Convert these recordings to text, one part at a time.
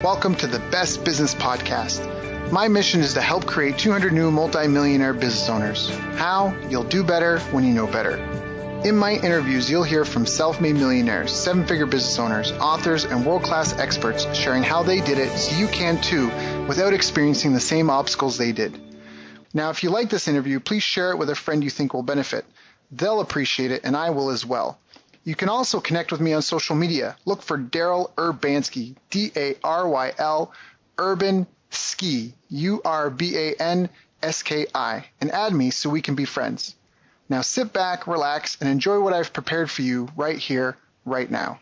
Welcome to the Best Business Podcast. My mission is to help create 200 new multi-millionaire business owners. How? You'll do better when you know better. In my interviews, you'll hear from self-made millionaires, seven-figure business owners, authors, and world-class experts sharing how they did it so you can too without experiencing the same obstacles they did. Now, if you like this interview, please share it with a friend you think will benefit. They'll appreciate it, and I will as well. You can also connect with me on social media. Look for Daryl Urbanski, D-A-R-Y-L, Urban Ski, U-R-B-A-N-S-K-I, and add me so we can be friends. Now sit back, relax, and enjoy what I've prepared for you right here, right now.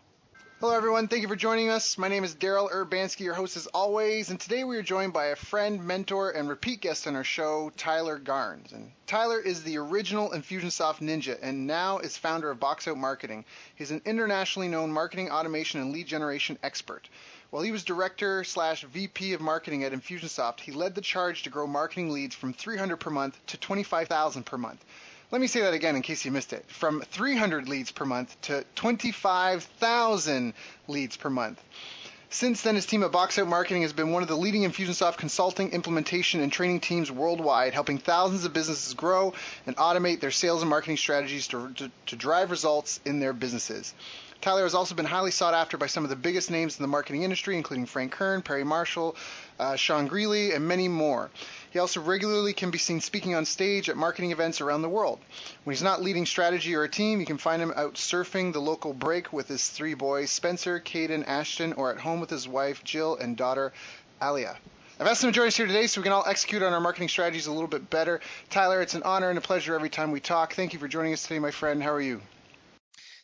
Hello everyone, thank you for joining us. My name is Daryl Urbanski, your host as always, and today we are joined by a friend, mentor, and repeat guest on our show, Tyler Garns. And Tyler is the original Infusionsoft Ninja and now is founder of Box Out Marketing. He's an internationally known marketing automation and lead generation expert. While he was director/VP of marketing at Infusionsoft, he led the charge to grow marketing leads from 300 per month to 25,000 per month. Let me say that again in case you missed it. From 300 leads per month to 25,000 leads per month. Since then, his team at Box Out Marketing has been one of the leading Infusionsoft consulting, implementation, and training teams worldwide, helping thousands of businesses grow and automate their sales and marketing strategies to drive results in their businesses. Tyler has also been highly sought after by some of the biggest names in the marketing industry, including Frank Kern, Perry Marshall, Sean Greeley, and many more. He also regularly can be seen speaking on stage at marketing events around the world. When he's not leading strategy or a team, you can find him out surfing the local break with his three boys, Spencer, Caden, Ashton, or at home with his wife, Jill, and daughter, Alia. I've asked him to join us here today so we can all execute on our marketing strategies a little bit better. Tyler, it's an honor and a pleasure every time we talk. Thank you for joining us today, my friend. How are you?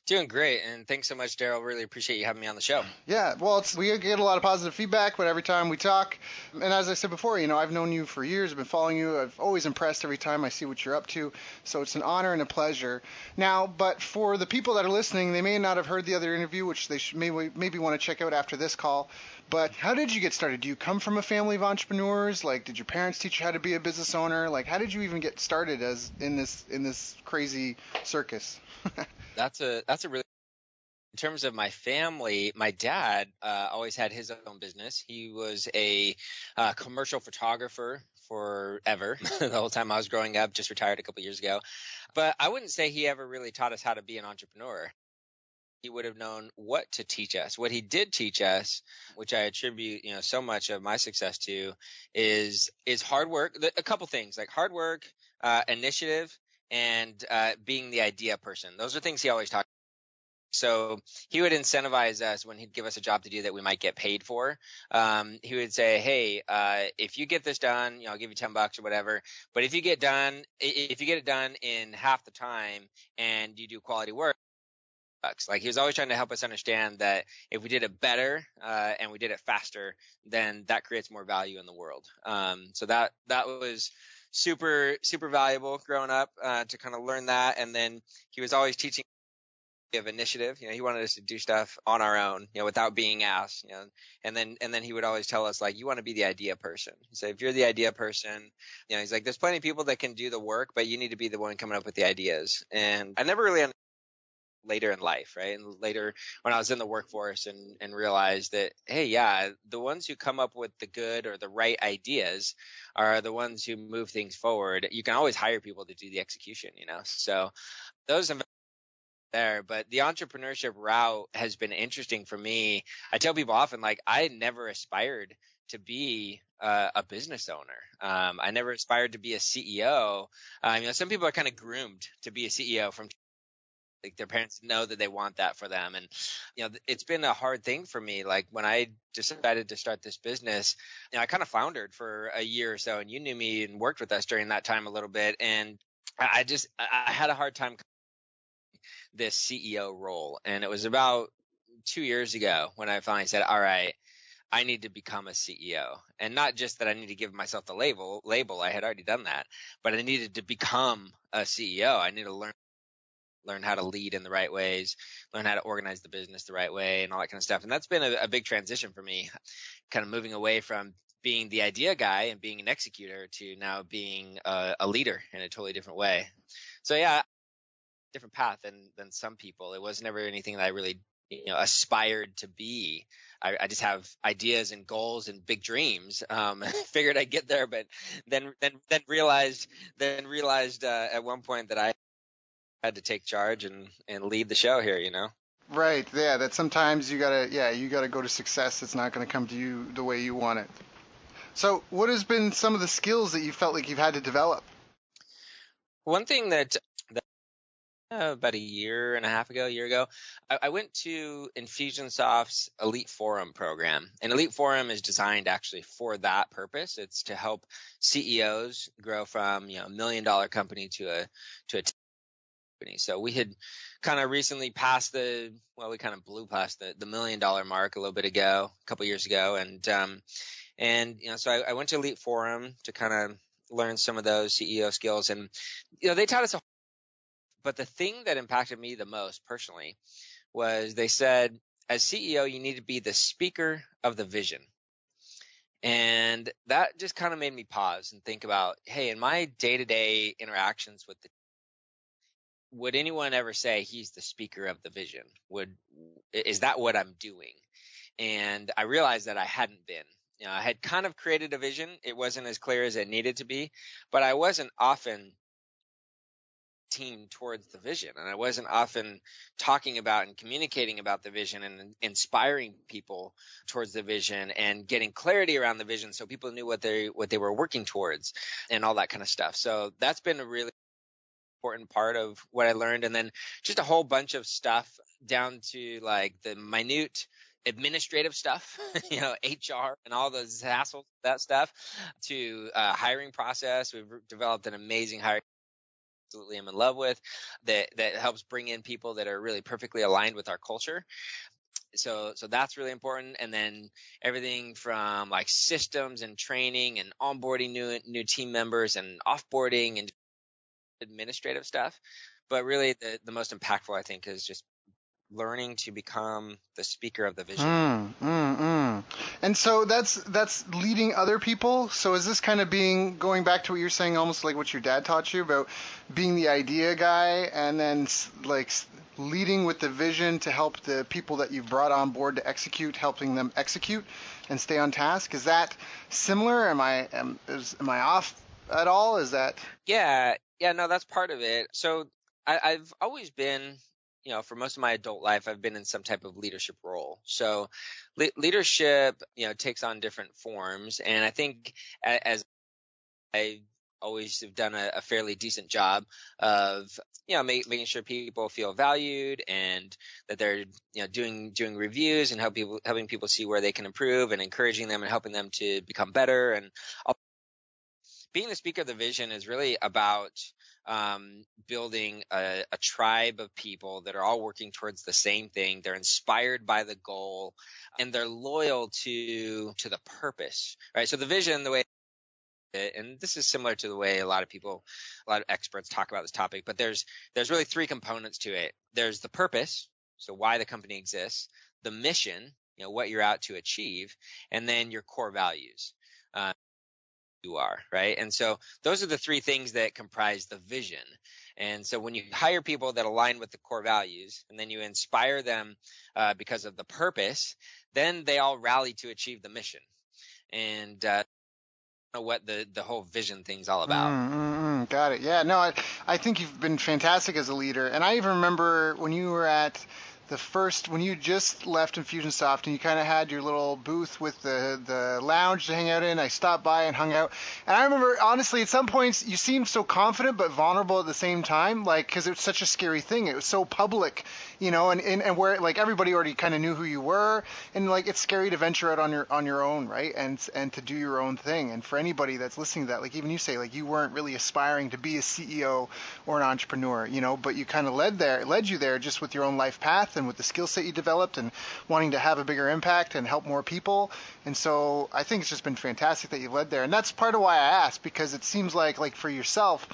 Doing great, and thanks so much, Daryl. Really appreciate you having me on the show. Yeah, well, we get a lot of positive feedback, but every time we talk, and as I said before, I've known you for years, I've been following you, I've always impressed every time I see what you're up to, so it's an honor and a pleasure. Now, but for the people that are listening, they may not have heard the other interview, which they should maybe want to check out after this call, but how did you get started? Do you come from a family of entrepreneurs? Like, did your parents teach you how to be a business owner? Like, how did you even get started in this crazy circus? That's a really. In terms of my family, my dad always had his own business. He was a commercial photographer forever, the whole time I was growing up, just retired a couple years ago. But I wouldn't say he ever really taught us how to be an entrepreneur. He would have known what to teach us. What he did teach us, which I attribute so much of my success to, is hard work. A couple things like hard work, initiative, and being the idea person. Those are things he always talked. So he would incentivize us when he'd give us a job to do that we might get paid for. He would say, hey, if you get this done, I'll give you $10 or whatever. But if you get it done in half the time and you do quality work, like he was always trying to help us understand that if we did it better and we did it faster, then that creates more value in the world. So that was super, super valuable growing up to kind of learn that. And then he was always teaching of initiative. He wanted us to do stuff on our own, without being asked, and then he would always tell us, like, you want to be the idea person. So if you're the idea person, he's like, there's plenty of people that can do the work, but you need to be the one coming up with the ideas. And I never really understood later in life, right? And later when I was in the workforce and realized that, hey, yeah, the ones who come up with the good or the right ideas are the ones who move things forward. You can always hire people to do the execution, so those there. But the entrepreneurship route has been interesting for me. I tell people often, like, I never aspired to be a business owner. I never aspired to be a CEO. Some people are kind of groomed to be a CEO from like their parents know that they want that for them. And, it's been a hard thing for me. Like when I decided to start this business, I kind of floundered for a year or so, and you knew me and worked with us during that time a little bit. And I had a hard time this CEO role. And it was about 2 years ago when I finally said, all right, I need to become a CEO. And not just that I need to give myself the label, I had already done that, but I needed to become a CEO. I need to learn how to lead in the right ways, learn how to organize the business the right way and all that kind of stuff. And that's been a big transition for me, kind of moving away from being the idea guy and being an executor to now being a leader in a totally different way. So yeah, different path than some people. It was never anything that I really aspired to be. I just have ideas and goals and big dreams. Figured I'd get there, but then realized at one point that I had to take charge and lead the show here. Right. Yeah. That sometimes you gotta go to success. It's not going to come to you the way you want it. So, what has been some of the skills that you felt like you've had to develop? One thing that about a year ago, I went to Infusionsoft's Elite Forum program. And Elite Forum is designed actually for that purpose. It's to help CEOs grow from $1 million company to a company. So we had kind of recently passed we kind of blew past the $1 million mark a couple years ago, and so I went to Elite Forum to kind of learn some of those CEO skills, and they taught us but the thing that impacted me the most personally was they said, as CEO, you need to be the speaker of the vision. And that just kind of made me pause and think about, hey, in my day-to-day interactions with would anyone ever say he's the speaker of the vision? Is that what I'm doing? And I realized that I hadn't been. I had kind of created a vision. It wasn't as clear as it needed to be, but I wasn't often team towards the vision, and I wasn't often talking about and communicating about the vision and inspiring people towards the vision and getting clarity around the vision so people knew what they were working towards and all that kind of stuff. So that's been a really important part of what I learned. And then just a whole bunch of stuff down to like the minute administrative stuff, HR and all those hassles, that stuff, to hiring process. We've developed an amazing hiring absolutely am in love with that helps bring in people that are really perfectly aligned with our culture. So that's really important. And then everything from like systems and training and onboarding new team members and offboarding and administrative stuff. But really the most impactful, I think, is just learning to become the speaker of the vision. And so that's leading other people. So is this kind of going back to what you're saying, almost like what your dad taught you about being the idea guy and then like leading with the vision to help the people that you've brought on board to execute, helping them execute and stay on task? Is that similar? Am I off at all? Is that? Yeah, no, that's part of it. So I've always been, for most of my adult life, I've been in some type of leadership role. So leadership, takes on different forms. And I think as I always have done a fairly decent job of, making sure people feel valued and that they're, doing reviews and helping people see where they can improve and encouraging them and helping them to become better. And being the speaker of the vision is really about building a tribe of people that are all working towards the same thing. They're inspired by the goal and they're loyal to the purpose, right? So the vision, the way, and this is similar to the way a lot of experts talk about this topic, but there's really three components to it. There's the purpose, so why the company exists, the mission, what you're out to achieve, and then your core values. You are, right? And so those are the three things that comprise the vision. And so when you hire people that align with the core values and then you inspire them because of the purpose, then they all rally to achieve the mission. And what the whole vision thing's all about. Got it. Yeah, no, I think you've been fantastic as a leader. And I even remember when you were at when you just left Infusionsoft and you kind of had your little booth with the lounge to hang out in, I stopped by and hung out. And I remember, honestly, at some points you seemed so confident but vulnerable at the same time, like, because it was such a scary thing. It was so public, and where like everybody already kind of knew who you were, and like it's scary to venture out on your own, right? And to do your own thing. And for anybody that's listening to that, like even you say, like you weren't really aspiring to be a CEO or an entrepreneur, but you kind of led you there just with your own life path and with the skill set you developed and wanting to have a bigger impact and help more people. And so I think it's just been fantastic that you led there. And that's part of why I asked, because it seems like for yourself,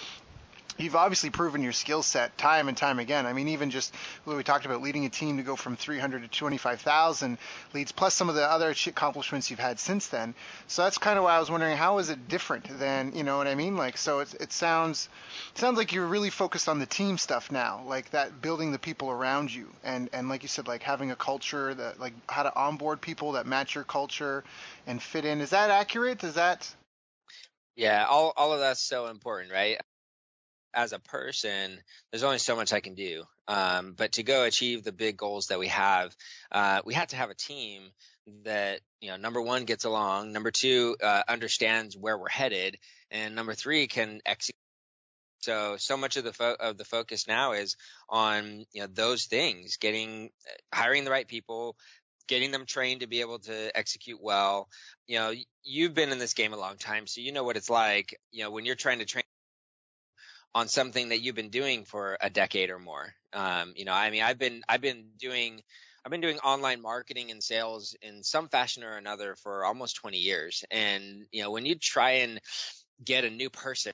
You've obviously proven your skill set time and time again. I mean, even just what we talked about, leading a team to go from 300 to 25,000 leads, plus some of the other accomplishments you've had since then. So that's kind of why I was wondering, how is it different than, you know what I mean? Like, so it sounds like you're really focused on the team stuff now, like that, building the people around you, and like you said, like having a culture that, like, how to onboard people that match your culture and fit in. Is that accurate? Is that? Yeah, all of that's so important, right? As a person, there's only so much I can do. But to go achieve the big goals that we have to have a team that, number one, gets along, number two, understands where we're headed, and number three, can execute. So much of the focus now is on, those things, hiring the right people, getting them trained to be able to execute well. You've been in this game a long time, so you know what it's like, when you're trying to train on something that you've been doing for a decade or more. I mean, I've been doing online marketing and sales in some fashion or another for almost 20 years. And, when you try and get a new person,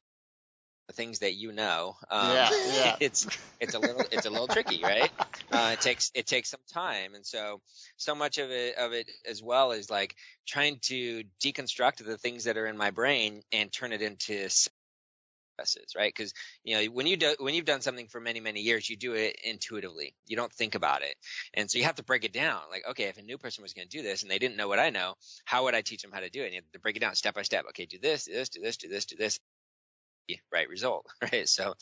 the things that Yeah. it's a little tricky, right? It takes some time. And so much of it as well is like trying to deconstruct the things that are in my brain and turn it into processes, right? Because when you've done something for many years, you do it intuitively. You don't think about it, and so you have to break it down. Like, okay, if a new person was going to do this and they didn't know what I know, how would I teach them how to do it? And you have to break it down step by step. Okay, do this, do this, right result, right? So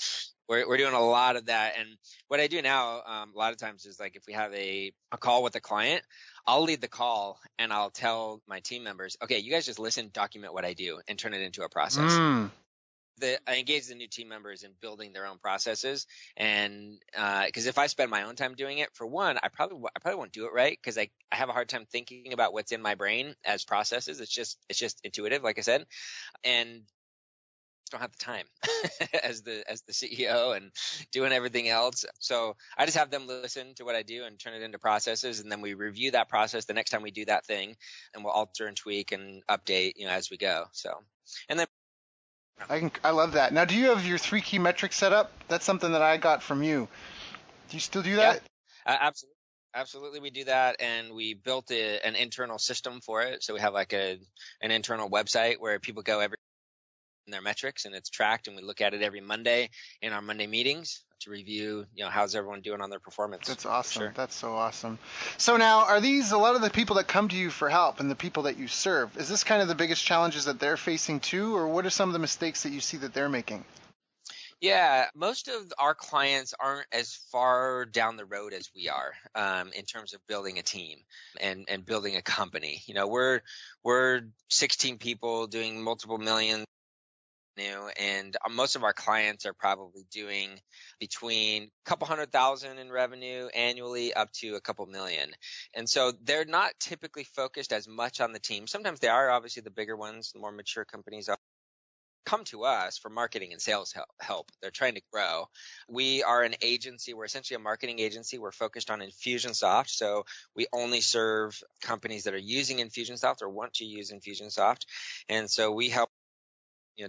we're doing a lot of that, and what I do now, a lot of times, is like if we have a call with a client, I'll lead the call and I'll tell my team members, okay, you guys just listen, document what I do, and turn it into a process. I engage the new team members in building their own processes, and because if I spend my own time doing it, for one, I probably won't do it right, because I have a hard time thinking about what's in my brain as processes. It's just intuitive, like I said, and don't have the time as the CEO and doing everything else. So I just have them listen to what I do and turn it into processes, and then we review that process the next time we do that thing, and we'll alter and tweak and update, as we go. So, and then. I love that. Now, do you have your 3 key metrics set up? That's something that I got from you. Do you still do that? Yeah, absolutely, we do that, and we built an internal system for it. So we have like an internal website where people go every in their metrics, and it's tracked, and we look at it every Monday in our Monday meetings to review, how's everyone doing on their performance. That's awesome. Sure. That's so awesome. So now, are these a lot of the people that come to you for help and the people that you serve? Is this kind of the biggest challenges that they're facing too, or what are some of the mistakes that you see that they're making? Yeah, most of our clients aren't as far down the road as we are, in terms of building a team and building a company. We're 16 people doing multiple millions. And most of our clients are probably doing between a couple 100,000 in revenue annually up to a couple million. And so they're not typically focused as much on the team. Sometimes they are, obviously the bigger ones, the more mature companies come to us for marketing and sales help. They're trying to grow. We are an agency. We're essentially a marketing agency. We're focused on Infusionsoft. So we only serve companies that are using Infusionsoft or want to use Infusionsoft. And so we help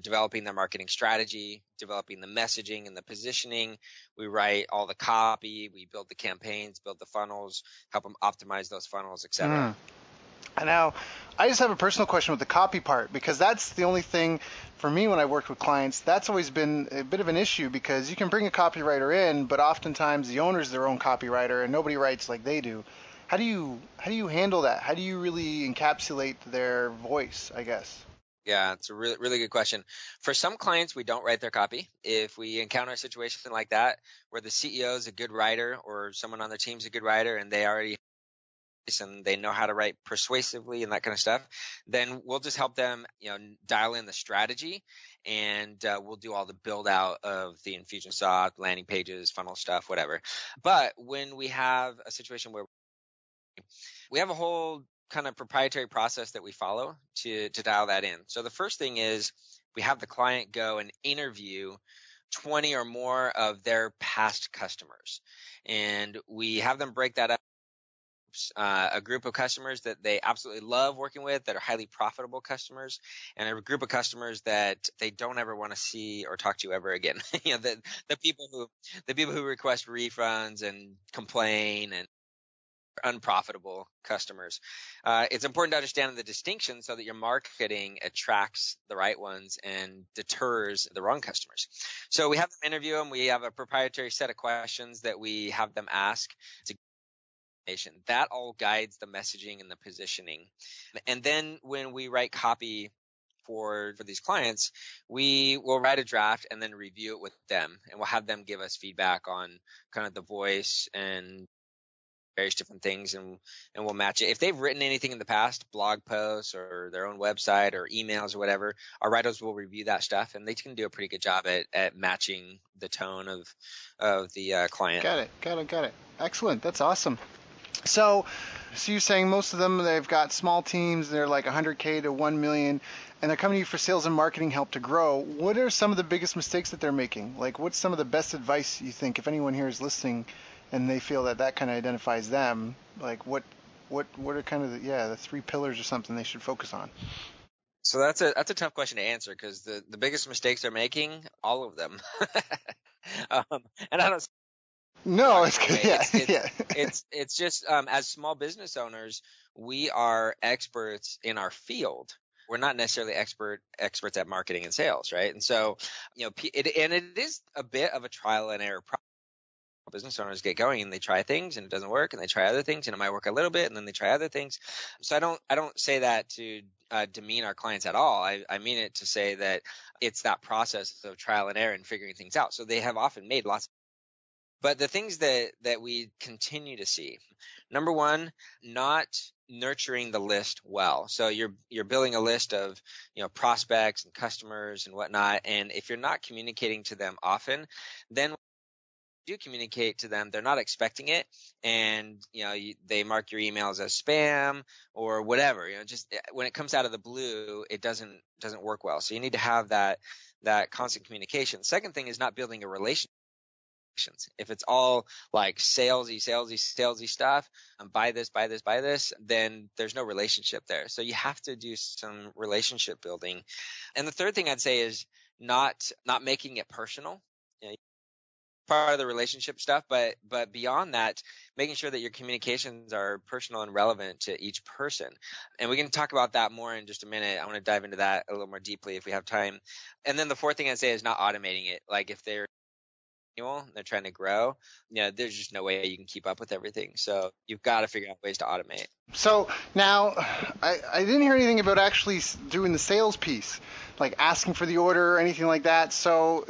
developing their marketing strategy, developing the messaging and the positioning. We write all the copy, we build the campaigns, build the funnels, help them optimize those funnels, etc. And now, I just have a personal question with the copy part, because that's the only thing for me when I worked with clients, that's always been a bit of an issue, because you can bring a copywriter in, but oftentimes the owner's their own copywriter and nobody writes like they do. How do you handle that? How do you really encapsulate their voice, I guess? Yeah, it's a really, really good question. For some clients, we don't write their copy. If we encounter a situation like that, where the CEO is a good writer or someone on their team is a good writer and they already and they know how to write persuasively and that kind of stuff, then we'll just help them, dial in the strategy, and we'll do all the build out of the Infusionsoft landing pages, funnel stuff, whatever. But when we have a situation where we have a whole kind of proprietary process that we follow to dial that in. So the first thing is we have the client go and interview 20 or more of their past customers, and we have them break that up A group of customers that they absolutely love working with, that are highly profitable customers, and a group of customers that they don't ever want to see or talk to ever again. The people who request refunds and complain and unprofitable customers. It's important to understand the distinction so that your marketing attracts the right ones and deters the wrong customers. So we have them interview them. We have a proprietary set of questions that we have them ask to that all guides the messaging and the positioning. And then when we write copy for these clients, we will write a draft and then review it with them, and we'll have them give us feedback on kind of the voice and various different things, and we'll match it. If they've written anything in the past, blog posts or their own website or emails or whatever, our writers will review that stuff, and they can do a pretty good job at matching the tone of the client. Got it. Excellent. That's awesome. So you're saying most of them, they've got small teams, they're like 100K to 1 million, and they're coming to you for sales and marketing help to grow. What are some of the biggest mistakes that they're making? Like, what's some of the best advice you think, if anyone here is listening and they feel that kind of identifies them, like what are kind of the 3 pillars or something they should focus on? So that's a tough question to answer, because the biggest mistakes they're making, all of them. And I don't. No, it's It's just as small business owners, we are experts in our field. We're not necessarily experts at marketing and sales, right? And so, it is a bit of a trial and error process. Business owners get going and they try things and it doesn't work, and they try other things and it might work a little bit, and then they try other things. So I don't say that to demean our clients at all. I mean it to say that it's that process of trial and error and figuring things out. So they have often made lots. But the things that we continue to see, number one, not nurturing the list well. So you're building a list of prospects and customers and whatnot, and if you're not communicating to them often, then when you do communicate to them, they're not expecting it, and they mark your emails as spam or whatever. Just when it comes out of the blue, it doesn't work well. So you need to have that constant communication. Second thing is not building a relationship. If it's all like salesy stuff, buy this, then there's no relationship there. So you have to do some relationship building. And the third thing I'd say is not making it personal. Part of the relationship stuff, but beyond that, making sure that your communications are personal and relevant to each person. And we can talk about that more in just a minute. I want to dive into that a little more deeply if we have time. And then the fourth thing I'd say is not automating it. Like if they're trying to grow, there's just no way you can keep up with everything. So you've got to figure out ways to automate. So now I didn't hear anything about actually doing the sales piece, like asking for the order or anything like that. So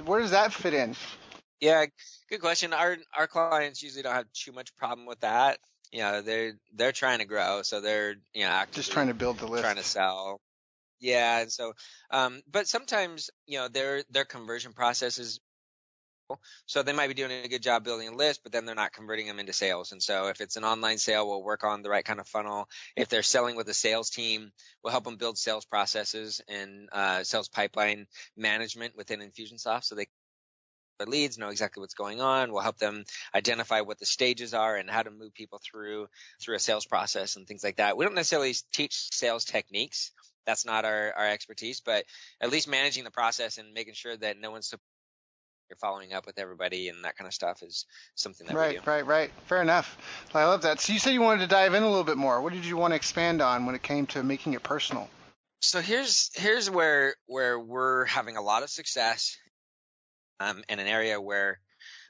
where does that fit in? Yeah, good question. Our clients usually don't have too much problem with that. They're trying to grow, so they're just trying to build the list, trying to sell. Yeah, and so but sometimes their conversion process is. So they might be doing a good job building a list, but then they're not converting them into sales. And so if it's an online sale, we'll work on the right kind of funnel. If they're selling with a sales team, we'll help them build sales processes and sales pipeline management within Infusionsoft, so they their leads, know exactly what's going on. We'll help them identify what the stages are and how to move people through a sales process and things like that. We don't necessarily teach sales techniques. That's not our expertise, but at least managing the process and making sure that no one's you're following up with everybody and that kind of stuff is something that we do. Right. Fair enough. I love that. So you said you wanted to dive in a little bit more. What did you want to expand on when it came to making it personal? So here's where we're having a lot of success in an area where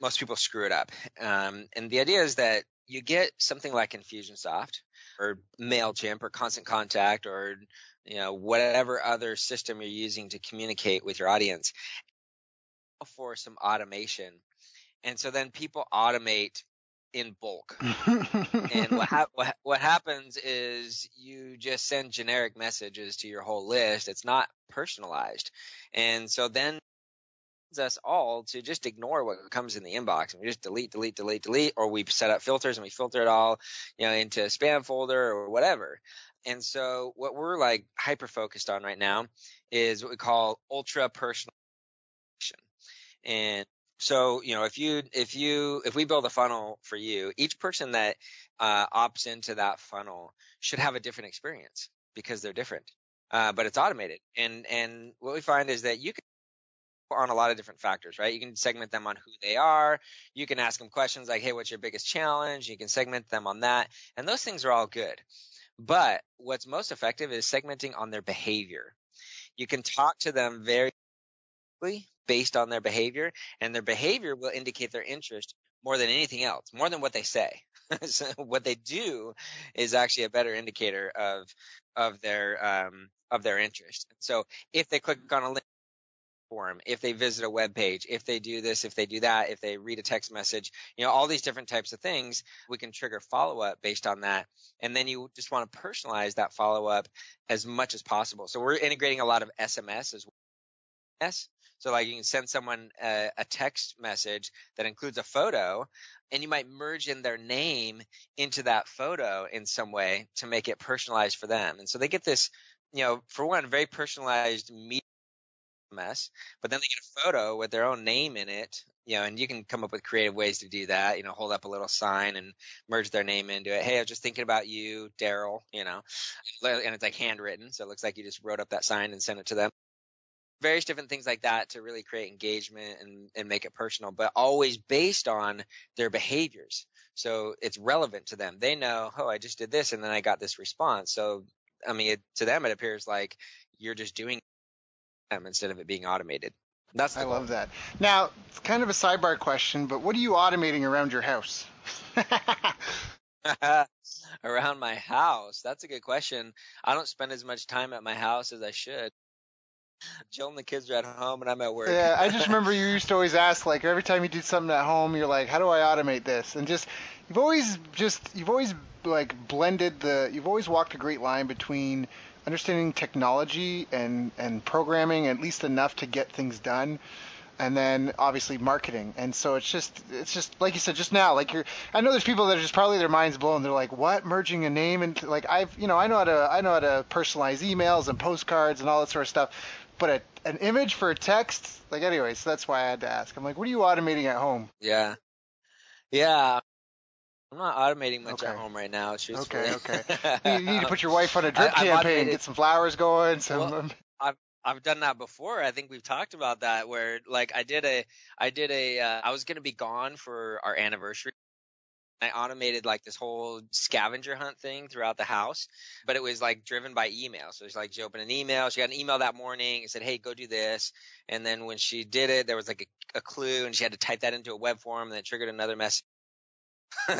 most people screw it up. And the idea is that you get something like Infusionsoft or MailChimp or Constant Contact or whatever other system you're using to communicate with your audience for some automation. And so then people automate in bulk. And what happens is you just send generic messages to your whole list. It's not personalized. And so then us all to just ignore what comes in the inbox, and we just delete, or we set up filters and we filter it all into a spam folder or whatever. And so what we're like hyper focused on right now is what we call ultra personalization. And So, if we build a funnel for you, each person that opts into that funnel should have a different experience because they're different. But it's automated. And what we find is that you can on a lot of different factors, right? You can segment them on who they are. You can ask them questions like, hey, what's your biggest challenge? You can segment them on that. And those things are all good. But what's most effective is segmenting on their behavior. You can talk to them very based on their behavior, and their behavior will indicate their interest more than anything else, more than what they say. So what they do is actually a better indicator of their interest. So if they click on a link form, if they visit a web page, if they do this, if they do that, if they read a text message, all these different types of things, we can trigger follow-up based on that. And then you just want to personalize that follow-up as much as possible. So we're integrating a lot of SMS as well. So like you can send someone a text message that includes a photo, and you might merge in their name into that photo in some way to make it personalized for them. And so they get this, for one, very personalized mess, but then they get a photo with their own name in it, and you can come up with creative ways to do that, hold up a little sign and merge their name into it. Hey, I was just thinking about you, Daryl, and it's like handwritten. So it looks like you just wrote up that sign and sent it to them. Various different things like that to really create engagement and make it personal, but always based on their behaviors. So it's relevant to them. They know, oh, I just did this and then I got this response. So, I mean, to them, it appears like you're just doing them instead of it being automated. That's I love that. Now, it's kind of a sidebar question, but what are you automating around your house? Around my house? That's a good question. I don't spend as much time at my house as I should. Jill and the kids are at home and I'm at work. Yeah, I just remember you used to always ask, like, every time you did something at home, you're like, how do I automate this? And you've always you've always walked a great line between understanding technology and programming, at least enough to get things done, and then obviously marketing. And so it's just like you said just now, like I know there's people that are just probably their minds blown. They're like, what, merging a name? And like I know how to personalize emails and postcards and all that sort of stuff, but an image for a text, like, anyways, so that's why I had to ask. I'm like, what are you automating at home? Yeah I'm not automating much at home right now, truthfully. Okay. You need to put your wife on a drip campaign, get some flowers going. I've done that before. I think we've talked about that, where like I was going to be gone for our anniversary. I automated like this whole scavenger hunt thing throughout the house, but it was like driven by email. So it's like she opened an email. She got an email that morning and said, hey, go do this. And then when she did it, there was like a clue and she had to type that into a web form and then it triggered another message.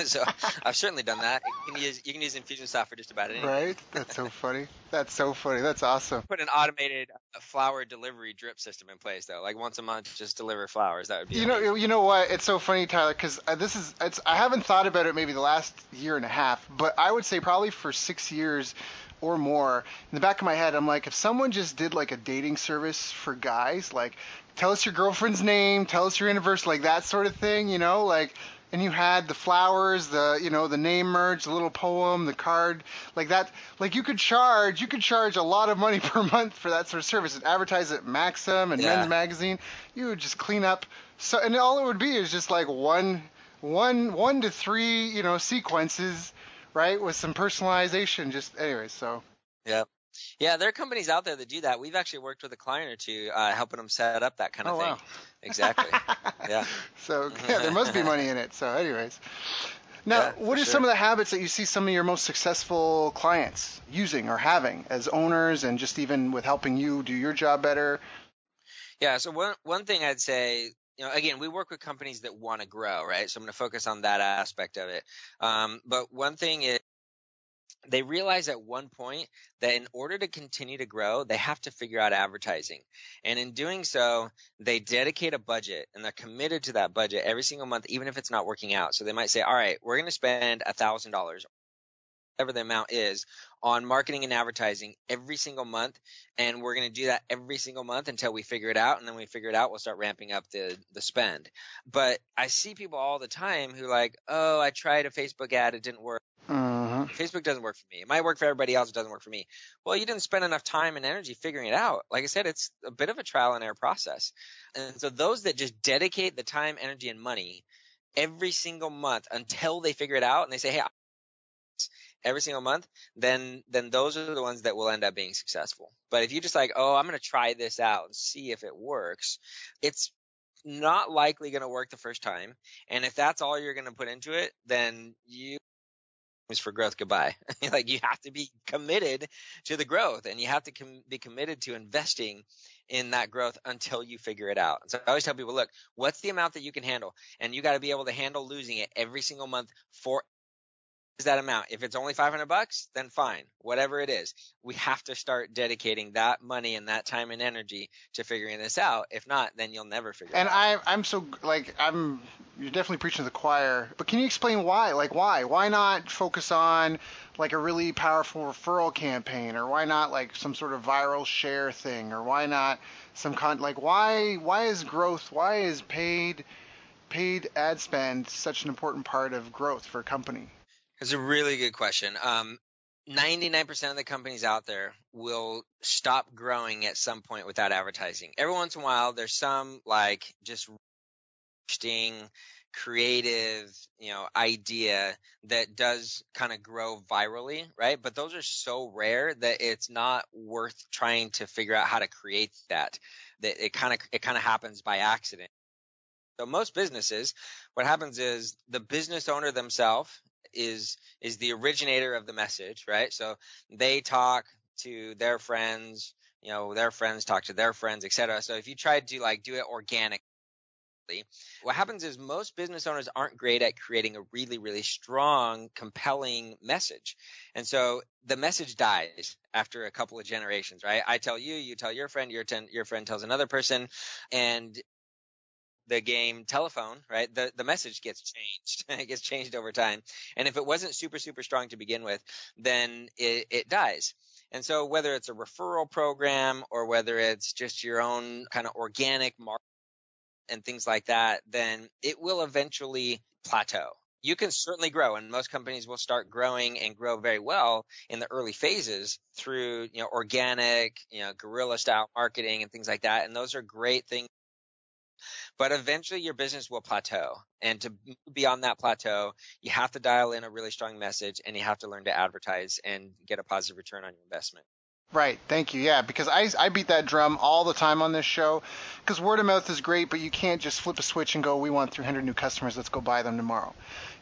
So I've certainly done that. You can use Infusionsoft for just about anything. Right? That's so funny. That's awesome. Put an automated flower delivery drip system in place, though. Like once a month, just deliver flowers. That would be amazing. You know what? It's so funny, Tyler, because I haven't thought about it maybe the last year and a half, but I would say probably for 6 years or more. In the back of my head, I'm like, if someone just did like a dating service for guys, like tell us your girlfriend's name, tell us your anniversary, like that sort of thing, like. And you had the flowers, the name merge, the little poem, the card, like that. Like you could charge a lot of money per month for that sort of service and advertise it at Maxim and Men's Magazine. You would just clean up. So, and all it would be is just like one to three, sequences, right? With some personalization, just anyways. So. Yeah, there are companies out there that do that. We've actually worked with a client or two, helping them set up that kind of thing. Wow. Exactly. Yeah. So there must be money in it. So anyways. Now, what are some of the habits that you see some of your most successful clients using or having as owners, and just even with helping you do your job better? Yeah, so one thing I'd say, again, we work with companies that want to grow, right? So I'm going to focus on that aspect of it. But one thing is, they realize at one point that in order to continue to grow, they have to figure out advertising. And in doing so, they dedicate a budget and they're committed to that budget every single month, even if it's not working out. So they might say, all right, we're going to spend $1,000, whatever the amount is, on marketing and advertising every single month. And we're going to do that every single month until we figure it out. And then when we figure it out, we'll start ramping up the spend. But I see people all the time who like, oh, I tried a Facebook ad, it didn't work. Facebook doesn't work for me. It might work for everybody else. It doesn't work for me. Well, you didn't spend enough time and energy figuring it out. Like I said, it's a bit of a trial and error process. And so those that just dedicate the time, energy, and money every single month until they figure it out and they say, hey, every single month, then those are the ones that will end up being successful. But if you just like, oh, I'm going to try this out and see if it works, it's not likely going to work the first time. And if that's all you're going to put into it, then you is for growth goodbye. Like you have to be committed to the growth, and you have to be committed to investing in that growth until you figure it out. And so I always tell people, look, what's the amount that you can handle? And you got to be able to handle losing it every single month for that amount. If it's only $500, then fine, whatever it is. We have to start dedicating that money and that time and energy to figuring this out. If not, then you'll never figure it out. And I'm so like you're definitely preaching to the choir. But can you explain why? Like why not focus on like a really powerful referral campaign, or why not like some sort of viral share thing, or why not some why is growth? Why is paid ad spend such an important part of growth for a company? It's a really good question. 99% of the companies out there will stop growing at some point without advertising. Every once in a while, there's some like just interesting, creative, idea that does kind of grow virally, right? But those are so rare that it's not worth trying to figure out how to create that. That it kind of happens by accident. So most businesses, what happens is the business owner themselves is the originator of the message, right? So they talk to their friends, their friends talk to their friends, etc. So if you try to like do it organically, what happens is most business owners aren't great at creating a really, really strong, compelling message. And so the message dies after a couple of generations, right? I tell you, you tell your friend, your friend tells another person, and the game telephone, right? The message gets changed. It gets changed over time. And if it wasn't super, super strong to begin with, then it dies. And so whether it's a referral program or whether it's just your own kind of organic market and things like that, then it will eventually plateau. You can certainly grow, and most companies will start growing and grow very well in the early phases through, organic, guerrilla style marketing and things like that. And those are great things. But eventually your business will plateau. And to be on that plateau, you have to dial in a really strong message, and you have to learn to advertise and get a positive return on your investment. Right. Thank you. Yeah, because I beat that drum all the time on this show, because word of mouth is great, but you can't just flip a switch and go, we want 300 new customers, let's go buy them tomorrow.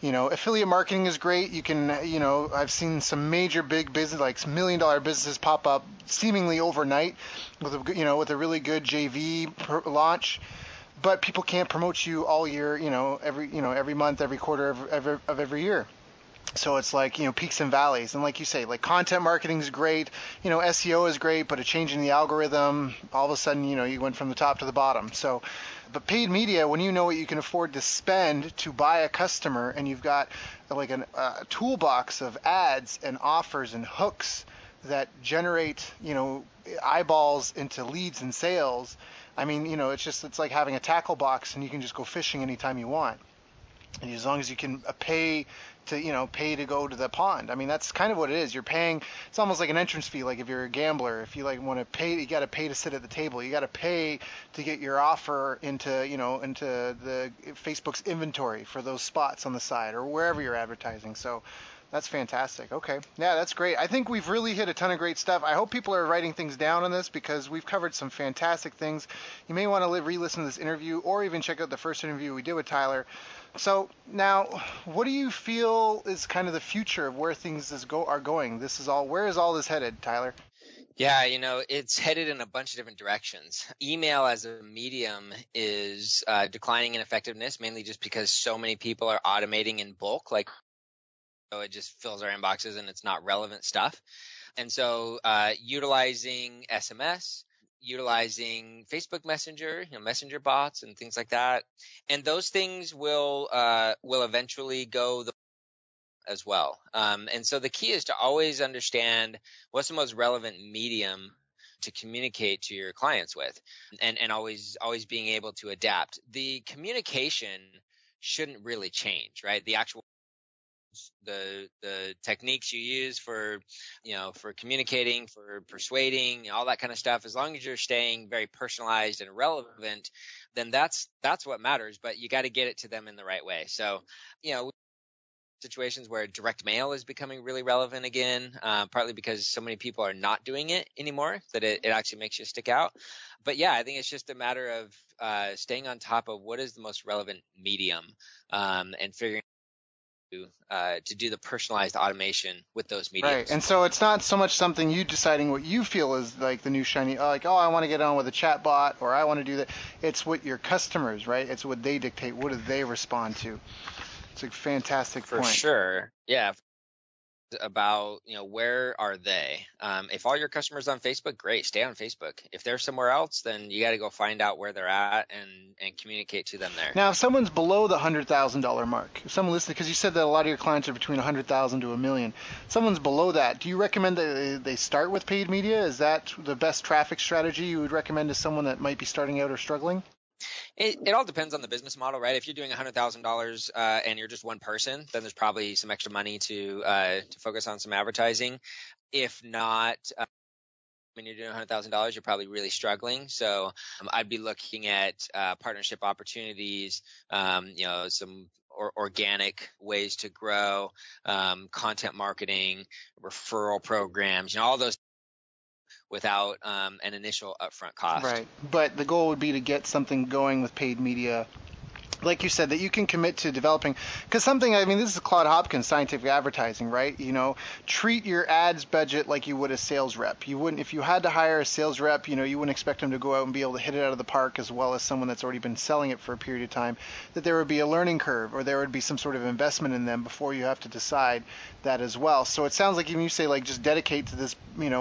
Affiliate marketing is great. You can, I've seen some major big business, like $1 million businesses pop up seemingly overnight with a really good JV launch. But people can't promote you all year, every month, every quarter of every year. So it's like, peaks and valleys. And like you say, like content marketing is great, SEO is great, but a change in the algorithm, all of a sudden, you went from the top to the bottom. So, but paid media, when you know what you can afford to spend to buy a customer, and you've got like a toolbox of ads and offers and hooks that generate, eyeballs into leads and sales. I mean, it's like having a tackle box, and you can just go fishing anytime you want. And as long as you can pay to go to the pond. I mean, that's kind of what it is. You're paying. It's almost like an entrance fee. Like if you're a gambler, if you like want to pay, you got to pay to sit at the table. You got to pay to get your offer into the Facebook's inventory for those spots on the side or wherever you're advertising. So that's fantastic. Okay. Yeah, that's great. I think we've really hit a ton of great stuff. I hope people are writing things down on this, because we've covered some fantastic things. You may want to re-listen to this interview, or even check out the first interview we did with Tyler. So now, what do you feel is kind of the future of where things are going? Where is all this headed, Tyler? Yeah, it's headed in a bunch of different directions. Email as a medium is declining in effectiveness, mainly just because so many people are automating in bulk. Like, so it just fills our inboxes and it's not relevant stuff. And so utilizing SMS, utilizing Facebook Messenger, messenger bots and things like that. And those things will eventually go as well. And so the key is to always understand what's the most relevant medium to communicate to your clients with, and always being able to adapt. The communication shouldn't really change, right? The actual the techniques you use for for communicating, for persuading, all that kind of stuff, as long as you're staying very personalized and relevant, then that's what matters. But you got to get it to them in the right way. So situations where direct mail is becoming really relevant again, partly because so many people are not doing it anymore that it actually makes you stick out. But yeah, I think it's just a matter of staying on top of what is the most relevant medium, and figuring to do the personalized automation with those Right. mediums. And so it's not so much something you deciding what you feel is like the new shiny, like, oh, I want to get on with a chat bot or I want to do that. It's what your customers, right? It's what they dictate. What do they respond to? It's a fantastic For point. sure. Yeah. About where are they? If all your customers on Facebook, great, stay on Facebook. If they're somewhere else, then you got to go find out where they're at and communicate to them there. Now, if someone's below the $100,000 mark, if someone listening, because you said that a lot of your clients are between 100,000 to $1 million, someone's below that, do you recommend that they start with paid media? Is that the best traffic strategy you would recommend to someone that might be starting out or struggling? It all depends on the business model, right? If you're doing $100,000 and you're just one person, then there's probably some extra money to focus on some advertising. If not, when you're doing $100,000, you're probably really struggling. So I'd be looking at partnership opportunities, some organic ways to grow, content marketing, referral programs, all those without an initial upfront cost. Right. But the goal would be to get something going with paid media, like you said, that you can commit to developing. Because this is Claude Hopkins' scientific advertising, right? Treat your ads budget like you would a sales rep. You wouldn't, if you had to hire a sales rep, you wouldn't expect them to go out and be able to hit it out of the park as well as someone that's already been selling it for a period of time. That there would be a learning curve, or there would be some sort of investment in them before you have to decide that as well. So it sounds like even you say like just dedicate to this, this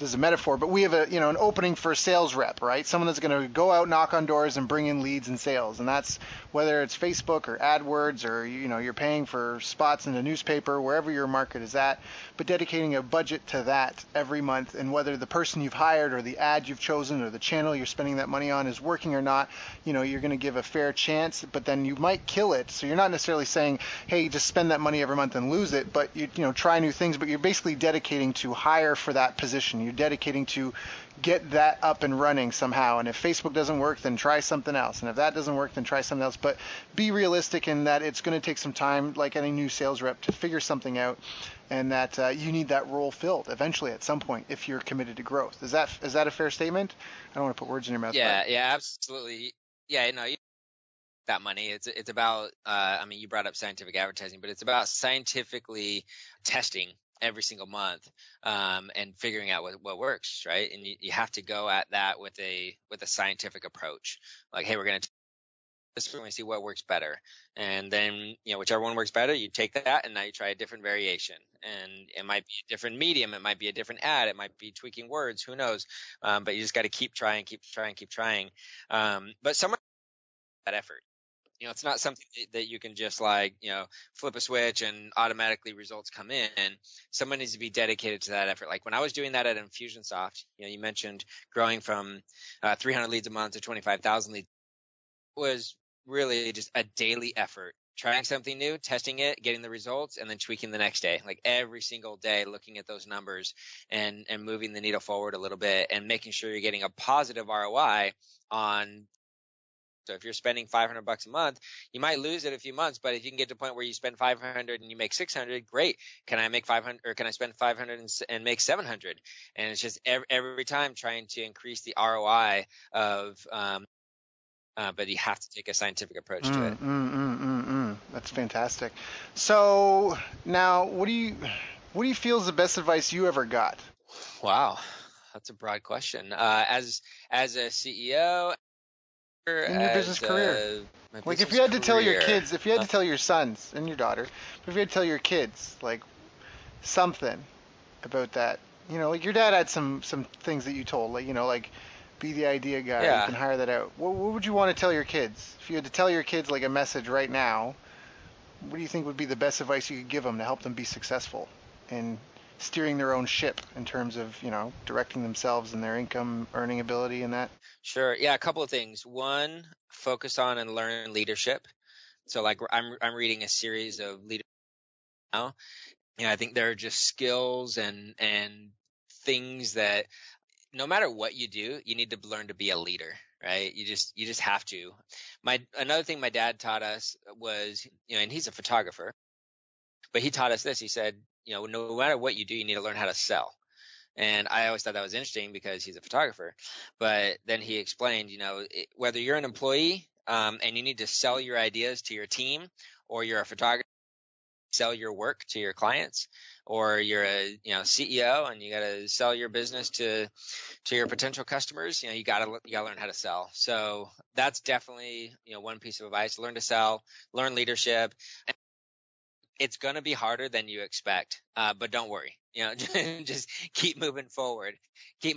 is a metaphor, but we have an opening for a sales rep, right? Someone that's going to go out, knock on doors, and bring in leads and sales. And that's whether it's Facebook or AdWords or you're paying for spots in the newspaper, wherever your market is at, but dedicating a budget to that every month. And whether the person you've hired or the ad you've chosen or the channel you're spending that money on is working or not, you're going to give a fair chance, but then you might kill it. So you're not necessarily saying, hey, just spend that money every month and lose it, but you try new things, but you're basically dedicating to hire for that position. You're dedicating to get that up and running somehow. And if Facebook doesn't work, then try something else. And if that doesn't work, then try something else. But be realistic in that it's going to take some time, like any new sales rep, to figure something out, and that you need that role filled eventually at some point if you're committed to growth. Is that a fair statement? I don't want to put words in your mouth. Yeah, absolutely. Yeah, that money. It's about. You brought up scientific advertising, but it's about scientifically testing every single month, and figuring out what works, right? And you have to go at that with a scientific approach. Like, hey, we're going to see what works better, and then whichever one works better, you take that and now you try a different variation, and it might be a different medium, it might be a different ad, it might be tweaking words, who knows, but you just got to keep trying. But someone that effort. It's not something that you can just flip a switch and automatically results come in. Someone needs to be dedicated to that effort. Like when I was doing that at Infusionsoft, you mentioned growing from 300 leads a month to 25,000 leads. It was really just a daily effort, trying something new, testing it, getting the results, and then tweaking the next day. Like every single day, looking at those numbers and moving the needle forward a little bit and making sure you're getting a positive ROI on. So if you're spending $500 a month, you might lose it a few months, but if you can get to a point where you spend 500 and you make 600, great. Can I make 500, or can I spend 500 and make 700? And it's just every time trying to increase the ROI of, but you have to take a scientific approach to it. That's fantastic. So now, what do you feel is the best advice you ever got? Wow, that's a broad question. As a CEO. In your business career, like if you had to tell your kids, if you had to tell your sons and your daughter, if you had to tell your kids like something about that, like your dad had some things that you told, like be the idea guy, you can hire that out. What would you want to tell your kids if you had to tell your kids like a message right now? What do you think would be the best advice you could give them to help them be successful in steering their own ship in terms of directing themselves and their income earning ability and that? Sure. Yeah, a couple of things. One, focus on and learn leadership. So like I'm reading a series of leadership now. I think there are just skills and things that no matter what you do, you need to learn to be a leader, right? You just have to. Another thing my dad taught us was, and he's a photographer, but he taught us this. He said, no matter what you do, you need to learn how to sell. And I always thought that was interesting because he's a photographer. But then he explained, whether you're an employee and you need to sell your ideas to your team, or you're a photographer, sell your work to your clients, or you're a CEO and you got to sell your business to your potential customers, you got to learn how to sell. So that's definitely one piece of advice: learn to sell, learn leadership. It's going to be harder than you expect, but don't worry. Just keep moving forward. We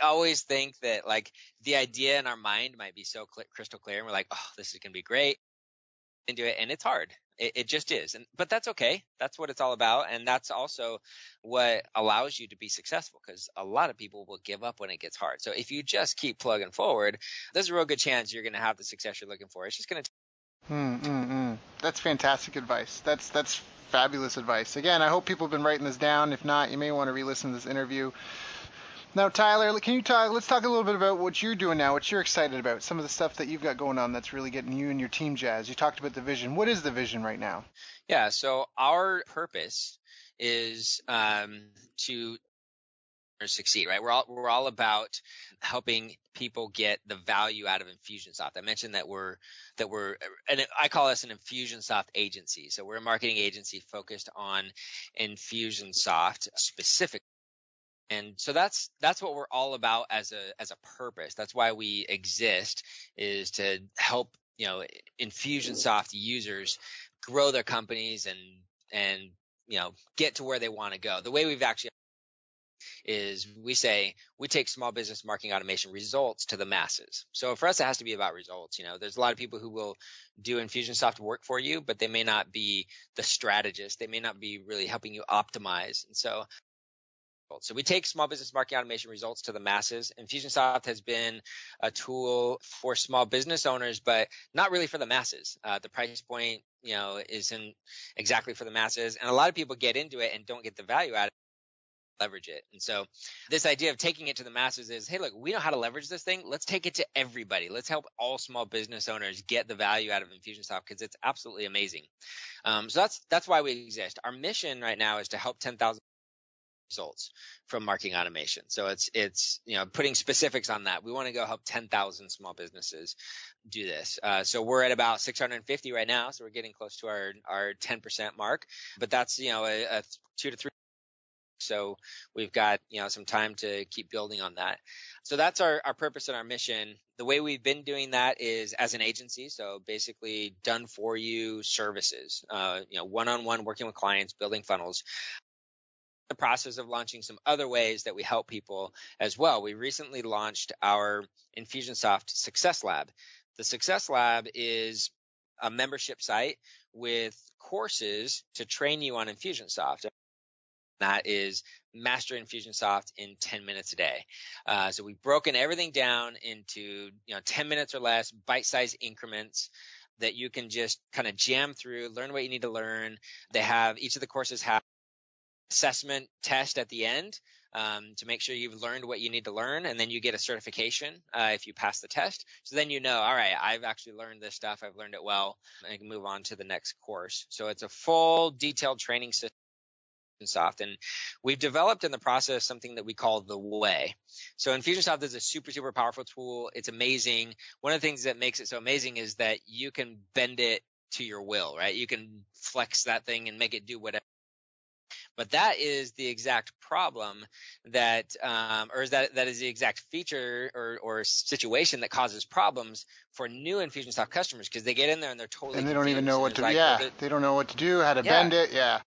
always think that like the idea in our mind might be so crystal clear, and we're like, oh, this is going to be great. Into it, and it's hard. It just is. But that's okay. That's what it's all about. And that's also what allows you to be successful, because a lot of people will give up when it gets hard. So if you just keep plugging forward, there's a real good chance you're going to have the success you're looking for. It's just going to That's fantastic advice. That's fabulous advice. Again, I hope people have been writing this down. If not, you may want to re-listen to this interview. Now, Tyler, let's talk a little bit about what you're doing now, what you're excited about, some of the stuff that you've got going on that's really getting you and your team jazzed. You talked about the vision. What is the vision right now? Yeah, so our purpose is to succeed, right? We're all about helping people get the value out of Infusionsoft. I mentioned that we're and I call us an Infusionsoft agency. So we're a marketing agency focused on Infusionsoft specifically. And so that's what we're all about as a purpose. That's why we exist, is to help Infusionsoft users grow their companies and get to where they want to go. The way we've actually is we say we take small business marketing automation results to the masses. So for us, it has to be about results. There's a lot of people who will do Infusionsoft work for you, but they may not be the strategist. They may not be really helping you optimize. And so we take small business marketing automation results to the masses. Infusionsoft has been a tool for small business owners, but not really for the masses. The price point, isn't exactly for the masses. And a lot of people get into it and don't get the value out of it. Leverage it. And so this idea of taking it to the masses is, hey, look, we know how to leverage this thing. Let's take it to everybody. Let's help all small business owners get the value out of Infusionsoft, because it's absolutely amazing. So that's why we exist. Our mission right now is to help 10,000 results from marketing automation. So it's putting specifics on that. We want to go help 10,000 small businesses do this. So we're at about 650 right now. So we're getting close to our 10% mark, but that's a 2 to 3. So we've got some time to keep building on that. So that's our purpose and our mission. The way we've been doing that is as an agency. So basically done for you services, one-on-one working with clients, building funnels. The process of launching some other ways that we help people as well. We recently launched our Infusionsoft Success Lab. The Success Lab is a membership site with courses to train you on Infusionsoft. That is master Infusionsoft in 10 minutes a day. So we've broken everything down into 10 minutes or less, bite-sized increments that you can just kind of jam through, learn what you need to learn. Each of the courses have assessment test at the end to make sure you've learned what you need to learn, and then you get a certification if you pass the test. So then all right, I've actually learned this stuff, I've learned it well, and I can move on to the next course. So it's a full detailed training system. And we've developed in the process something that we call the way. So Infusionsoft is a super, super powerful tool. It's amazing. One of the things that makes it so amazing is that you can bend it to your will, right? You can flex that thing and make it do whatever. But that is the exact problem that is the exact feature or situation that causes problems for new Infusionsoft customers, because they get in there and they're totally confused. Don't even know what to do. They don't know what to do, how to bend it. Yeah.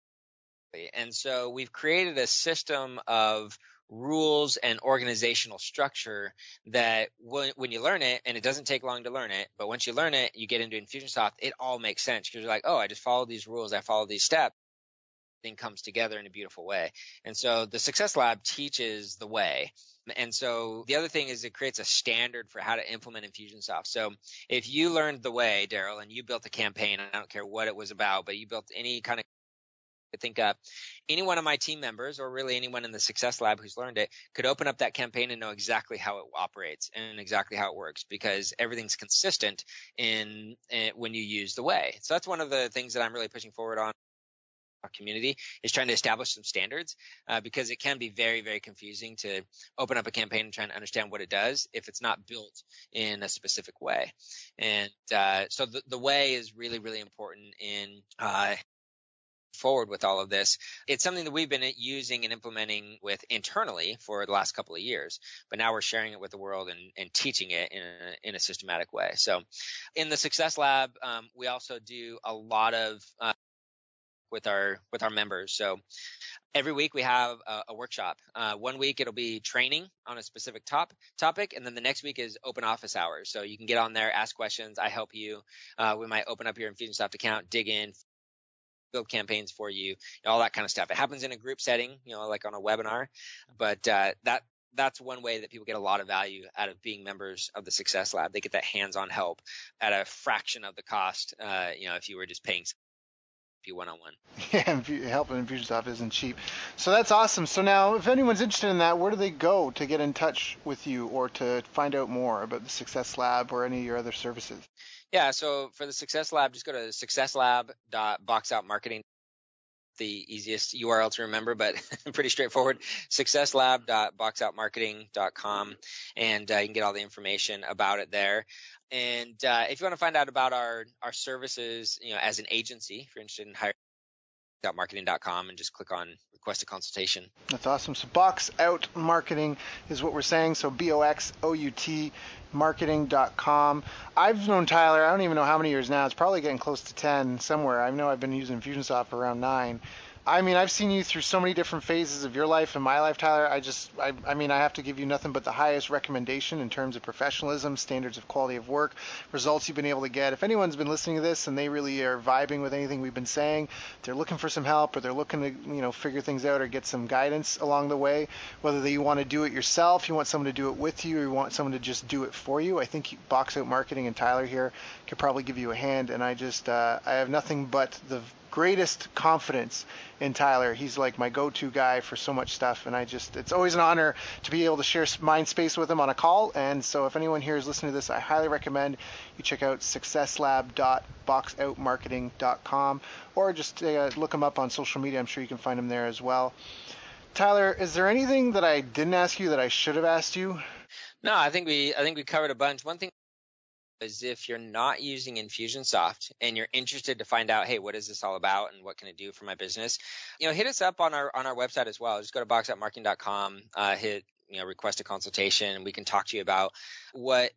And so we've created a system of rules and organizational structure that when you learn it, and it doesn't take long to learn it, but once you learn it, you get into Infusionsoft, it all makes sense, because you're like, oh, I just follow these rules, I follow these steps, thing comes together in a beautiful way. And so the Success Lab teaches the way. And so the other thing is it creates a standard for how to implement Infusionsoft. So if you learned the way, Daryl, and you built a campaign, I don't care what it was about, but you built any kind of think up, any one of my team members or really anyone in the Success Lab who's learned it could open up that campaign and know exactly how it operates and exactly how it works, because everything's consistent in when you use the way. So that's one of the things that I'm really pushing forward on our community, is trying to establish some standards, because it can be very, very confusing to open up a campaign and try and understand what it does if it's not built in a specific way. And so the way is really, really important in forward with all of this. It's something that we've been using and implementing with internally for the last couple of years, but now we're sharing it with the world and teaching it in a systematic way. So in the Success Lab, we also do a lot of with our members. So every week we have a workshop. 1 week it'll be training on a specific topic, and then the next week is open office hours. So you can get on there, ask questions. I help you. We might open up your Infusionsoft account, dig in, build campaigns for you, all that kind of stuff. It happens in a group setting, like on a webinar, but that's one way that people get a lot of value out of being members of the Success Lab. They get that hands-on help at a fraction of the cost, if you were just paying you one-on-one. Yeah, help in Infusionsoft isn't cheap. So that's awesome. So now, if anyone's interested in that, where do they go to get in touch with you or to find out more about the Success Lab or any of your other services? Yeah, so for the Success Lab, just go to successlab.boxoutmarketing. The easiest URL to remember, but pretty straightforward. successlab.boxoutmarketing.com, and you can get all the information about it there. And if you want to find out about our services, as an agency, if you're interested in hiring, boxoutmarketing.com, and just click on request a consultation. That's awesome. So Box Out Marketing is what we're saying. So BOXOUT marketing.com. I've known Tyler, I don't even know how many years now. It's probably getting close to 10 somewhere. I know I've been using Infusionsoft for around 9. I mean, I've seen you through so many different phases of your life and my life, Tyler. I have to give you nothing but the highest recommendation in terms of professionalism, standards of quality of work, results you've been able to get. If anyone's been listening to this and they really are vibing with anything we've been saying, they're looking for some help or they're looking to, figure things out or get some guidance along the way, whether you want to do it yourself, you want someone to do it with you, or you want someone to just do it for you, I think Box Out Marketing and Tyler here could probably give you a hand. And I have nothing but the greatest confidence in Tyler. He's like my go-to guy for so much stuff, and it's always an honor to be able to share mind space with him on a call. And so if anyone here is listening to this, I highly recommend you check out successlab.boxoutmarketing.com, or just look him up on social media. I'm sure you can find him there as well. Tyler, is there anything that I didn't ask you that I should have asked you? No, I think we covered a bunch. One thing is, if you're not using Infusionsoft and you're interested to find out, hey, what is this all about and what can it do for my business, hit us up on our website as well. Just go to boxoutmarketing.com, hit request a consultation, and we can talk to you about what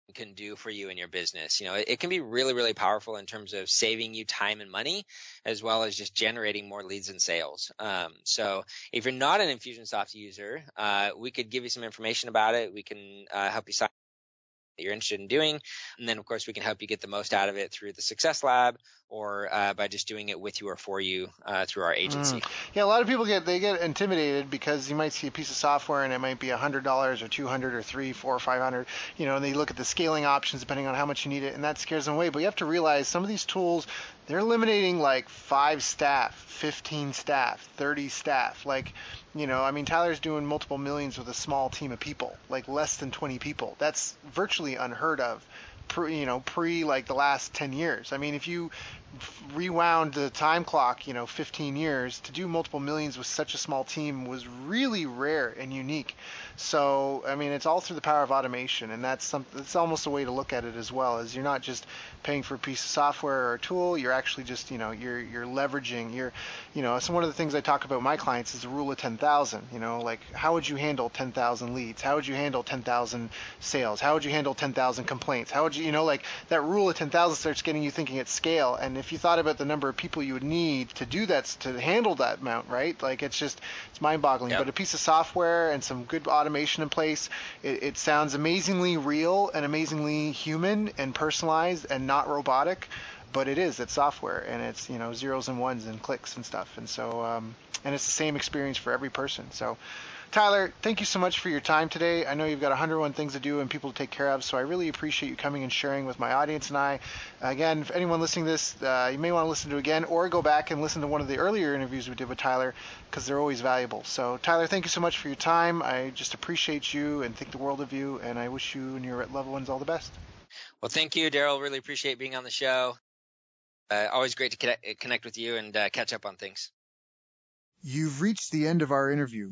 it can do for you in your business. It can be really, really powerful in terms of saving you time and money, as well as just generating more leads and sales. So if you're not an Infusionsoft user, we could give you some information about it. We can help you sign that you're interested in doing. And then, of course, we can help you get the most out of it through the Success Lab, or by just doing it with you or for you through our agency. Yeah, a lot of people get intimidated because you might see a piece of software and it might be $100 or $200 or $300, $400, or $500, and they look at the scaling options depending on how much you need it, and that scares them away. But you have to realize some of these tools, they're eliminating like 5 staff, 15 staff, 30 staff. Tyler's doing multiple millions with a small team of people, like less than 20 people. That's virtually unheard of pre like the last 10 years. If you rewound the time clock, 15 years, to do multiple millions with such a small team was really rare and unique. So, it's all through the power of automation, and that's almost a way to look at it as well, as you're not just paying for a piece of software or a tool, you're actually just, you're leveraging, so one of the things I talk about with my clients is the rule of 10,000, like how would you handle 10,000 leads? How would you handle 10,000 sales? How would you handle 10,000 complaints? How would you, that rule of 10,000 starts getting you thinking at scale. And if you thought about the number of people you would need to do that, to handle that amount, right? It's mind-boggling. Yep. But a piece of software and some good automation in place, it sounds amazingly real and amazingly human and personalized and not robotic. but it's software, and it's zeros and ones and clicks and stuff, and so and it's the same experience for every person. So Tyler, thank you so much for your time today. I know you've got 101 things to do and people to take care of, so I really appreciate you coming and sharing with my audience and I. Again, if anyone listening to this, you may want to listen to it again or go back and listen to one of the earlier interviews we did with Tyler, because they're always valuable. So Tyler, thank you so much for your time. I just appreciate you and think the world of you, and I wish you and your loved ones all the best. Well, thank you, Daryl. Really appreciate being on the show. Always great to connect with you and catch up on things. You've reached the end of our interview.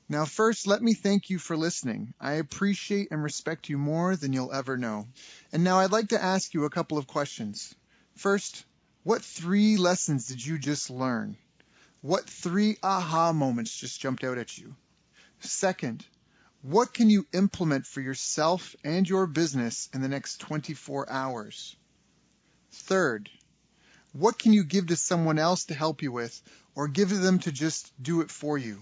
Now, first, let me thank you for listening. I appreciate and respect you more than you'll ever know. And now I'd like to ask you a couple of questions. First, what 3 lessons did you just learn? What 3 aha moments just jumped out at you? Second, what can you implement for yourself and your business in the next 24 hours? Third, what can you give to someone else to help you with, or give to them to just do it for you?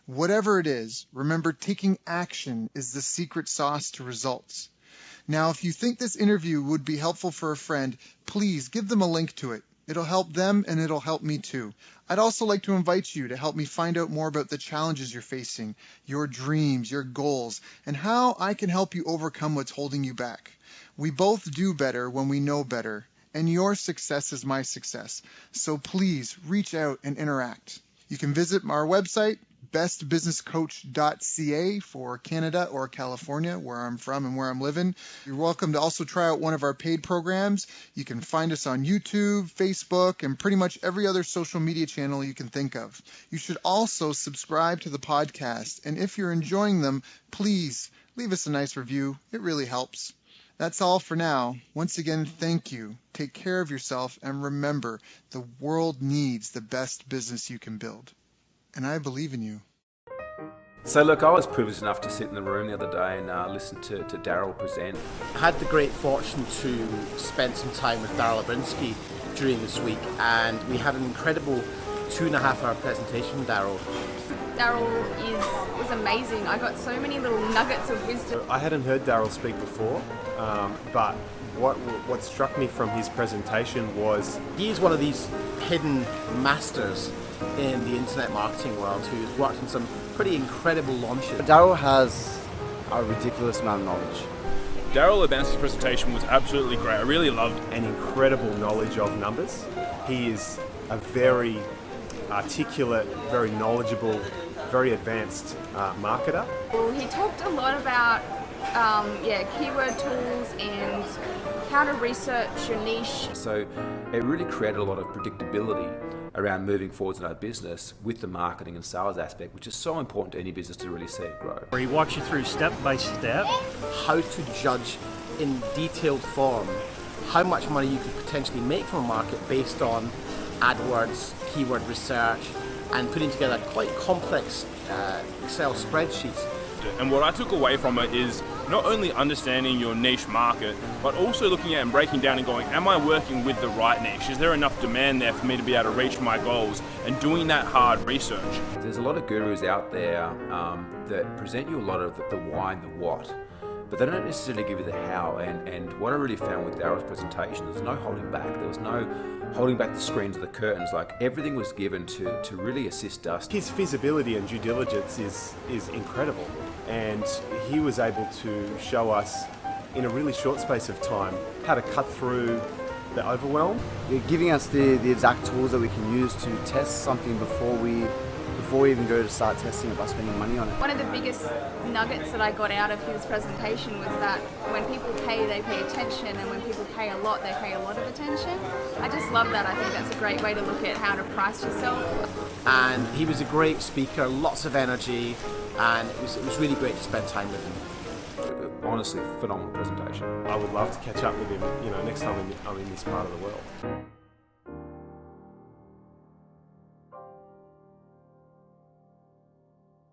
Whatever it is, remember, taking action is the secret sauce to results. Now, if you think this interview would be helpful for a friend, please give them a link to it. It'll help them and it'll help me too. I'd also like to invite you to help me find out more about the challenges you're facing, your dreams, your goals, and how I can help you overcome what's holding you back. We both do better when we know better, and your success is my success. So please reach out and interact. You can visit our website, bestbusinesscoach.ca for Canada or California, where I'm from and where I'm living. You're welcome to also try out one of our paid programs. You can find us on YouTube, Facebook, and pretty much every other social media channel you can think of. You should also subscribe to the podcast, and if you're enjoying them, please leave us a nice review. It really helps. That's all for now. Once again, thank you. Take care of yourself, and remember, the world needs the best business you can build. And I believe in you. So look, I was privileged enough to sit in the room the other day and listen to Daryl present. I had the great fortune to spend some time with Daryl Abrinsky during this week, and we had an incredible 2.5-hour presentation from Daryl. Daryl was amazing. I got so many little nuggets of wisdom. I hadn't heard Daryl speak before, but what struck me from his presentation was he is one of these hidden masters in the internet marketing world who's worked on some pretty incredible launches. Daryl has a ridiculous amount of knowledge. Daryl Abrinsky's presentation was absolutely great. I really loved an incredible knowledge of numbers. He is a very articulate, very knowledgeable, very advanced marketer. Well, he talked a lot about keyword tools and how to research your niche. So it really created a lot of predictability around moving forwards in our business with the marketing and sales aspect, which is so important to any business to really see it grow. Where he walks you through step by step how to judge in detailed form how much money you could potentially make from a market based on AdWords, keyword research, and putting together quite complex Excel spreadsheets. And what I took away from it is not only understanding your niche market, but also looking at and breaking down and going, am I working with the right niche? Is there enough demand there for me to be able to reach my goals? And doing that hard research. There's a lot of gurus out there that present you a lot of the why and the what, but they don't necessarily give you the how. And what I really found with Daryl's presentation, there's no holding back. There was no holding back the screens or the curtains. Like, everything was given to really assist us. His feasibility and due diligence is incredible. And he was able to show us in a really short space of time how to cut through the overwhelm. You're giving us the exact tools that we can use to test something before we even go to start testing it by spending money on it. One of the biggest nuggets that I got out of his presentation was that when people pay, they pay attention, and when people pay a lot, they pay a lot of attention. I just love that. I think that's a great way to look at how to price yourself. And he was a great speaker, lots of energy, and it was really great to spend time with him. Honestly, phenomenal presentation. I would love to catch up with him, next time I'm in this part of the world.